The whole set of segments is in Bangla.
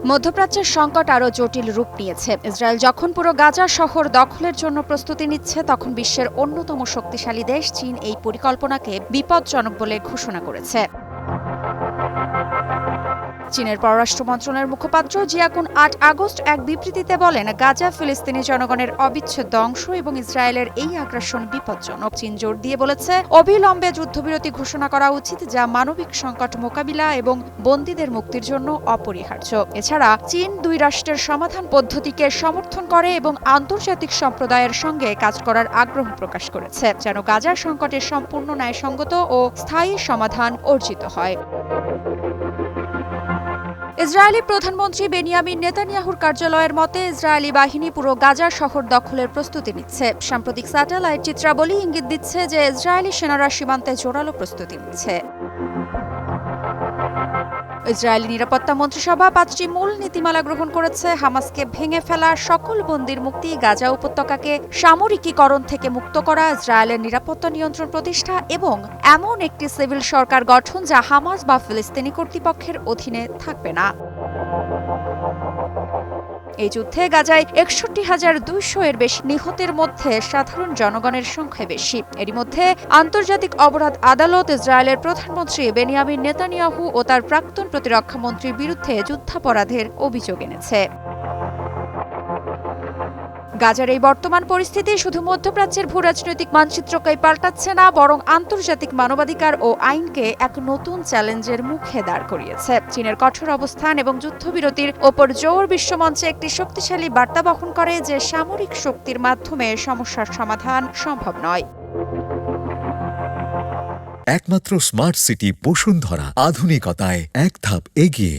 মধ্যপ্রাচ্যের সংকট আরও জটিল রূপ নিয়েছে। ইসরায়েল যখন পুরো গাজা শহর দখলের জন্য প্রস্তুতি নিচ্ছে, তখন বিশ্বের অন্যতম শক্তিশালী দেশ চীন এই পরিকল্পনাকে বিপজ্জনক বলে ঘোষণা করেছে। চীনের পররাষ্ট্র মন্ত্রণালয়ের মুখপাত্র জিয়াকুন ৮ আগস্ট এক বিবৃতিতে বলেন, গাজা ফিলিস্তিনি জনগণের অবিচ্ছেদ্য অংশ এবং ইসরায়েলের এই আগ্রাসন বিপজ্জনক। চীন জোর দিয়ে বলেছে, অবিলম্বে যুদ্ধবিরতি ঘোষণা করা উচিত, যা মানবিক সংকট মোকাবিলা এবং বন্দীদের মুক্তির জন্য অপরিহার্য। এছাড়া চীন দুই রাষ্ট্রের সমাধান পদ্ধতিকে সমর্থন করে এবং আন্তর্জাতিক সম্প্রদায়ের সঙ্গে কাজ করার আগ্রহ প্রকাশ করেছে, যেন গাজার সংকটের সম্পূর্ণ ন্যায়সঙ্গত ও স্থায়ী সমাধান অর্জিত হয়। ইসরায়েলি প্রধানমন্ত্রী বেনিয়ামিন নেতানিয়াহুর কার্যালয়ের মতে, ইসরায়েলি বাহিনী পুরো গাজা শহর দখলের প্রস্তুতি নিচ্ছে। সাম্প্রতিক স্যাটেলাইট চিত্রাবলী ইঙ্গিত দিচ্ছে যে ইসরায়েলি সেনারা সীমান্তে জোরালো প্রস্তুতি নিচ্ছে। ইসরায়েলি নিরাপত্তা মন্ত্রিসভা ৫টি মূল নীতিমালা গ্রহণ করেছে। হামাসকে ভেঙে ফেলা, সকল বন্দীর মুক্তি, গাজা উপত্যকাকে সামরিকীকরণ থেকে মুক্ত করা, ইসরায়েলের নিরাপত্তা নিয়ন্ত্রণ প্রতিষ্ঠা এবং এমন একটি সিভিল সরকার গঠন যা হামাস বা ফিলিস্তিনি কর্তৃপক্ষের অধীনে থাকবে না। এই যুদ্ধে গাজায় ৬১,২০০ এর বেশি নিহতের মধ্যে সাধারণ জনগণের সংখ্যা বেশি। এরই মধ্যে আন্তর্জাতিক অপরাধ আদালত ইসরায়েলের প্রধানমন্ত্রী বেনিয়ামিন নেতানিয়াহু ও তার প্রাক্তন প্রতিরক্ষা মন্ত্রীর বিরুদ্ধে যুদ্ধাপরাধের অভিযোগ এনেছে। গাজার এই বর্তমান পরিস্থিতি শুধু মধ্যপ্রাচ্যের ভূরাজনৈতিক মানচিত্রকেই পাল্টাচ্ছে না, বরং আন্তর্জাতিক মানবাধিকার ও আইনকে এক নতুন চ্যালেঞ্জের মুখে দাঁড় করিয়েছে। চীনের কঠোর অবস্থান এবং যুদ্ধবিরতির ওপর জোর বিশ্বমঞ্চে একটি শক্তিশালী বার্তা বহন করে যে সামরিক শক্তির মাধ্যমে সমস্যার সমাধান সম্ভব নয়। একমাত্র স্মার্ট সিটি বসুন্ধরা, আধুনিকতায় এক ধাপ এগিয়ে।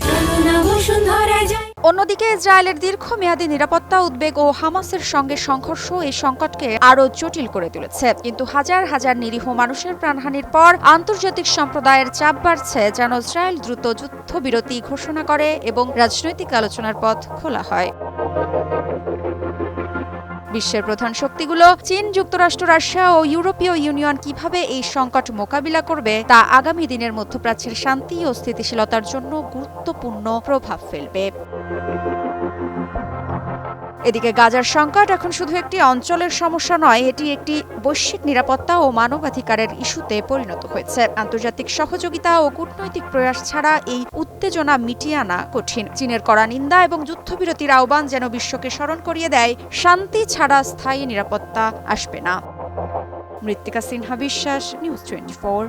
অন্যদিকে ইসরায়েলের দীর্ঘমেয়াদী নিরাপত্তা উদ্বেগ ও হামাসের সঙ্গে সংঘর্ষ এই সংকটকে আরও জটিল করে তুলেছে। কিন্তু হাজার হাজার নিরীহ মানুষের প্রাণহানির পর আন্তর্জাতিক সম্প্রদায়ের চাপ বাড়ছে যেন ইসরায়েল দ্রুত যুদ্ধবিরতি ঘোষণা করে এবং রাজনৈতিক আলোচনার পথ খোলা হয়। বিশ্বের প্রধান শক্তিগুলো চীন, যুক্তরাষ্ট্র, রাশিয়া ও ইউরোপীয় ইউনিয়ন কিভাবে এই সংকট মোকাবিলা করবে তা আগামী দিনের মধ্যপ্রাচ্যের শান্তি ও স্থিতিশীলতার জন্য গুরুত্বপূর্ণ প্রভাব ফেলবে। এদিকে গাজার সংকট এখন শুধু একটি অঞ্চলের সমস্যা নয়, এটি একটি বৈশ্বিক নিরাপত্তা ও মানবাধিকারের ইস্যুতে পরিণত হয়েছে। আন্তর্জাতিক সহযোগিতা ও কূটনৈতিক প্রয়াস ছাড়া এই উত্তেজনা মিটিয়ে আনা কঠিন। চীনের কড়া নিন্দা এবং যুদ্ধবিরতির আহ্বান যেন বিশ্বকে স্মরণ করিয়ে দেয়, শান্তি ছাড়া স্থায়ী নিরাপত্তা আসবে না। মৃত্তিকা সিনহা বিশ্বাস, নিউজ 24।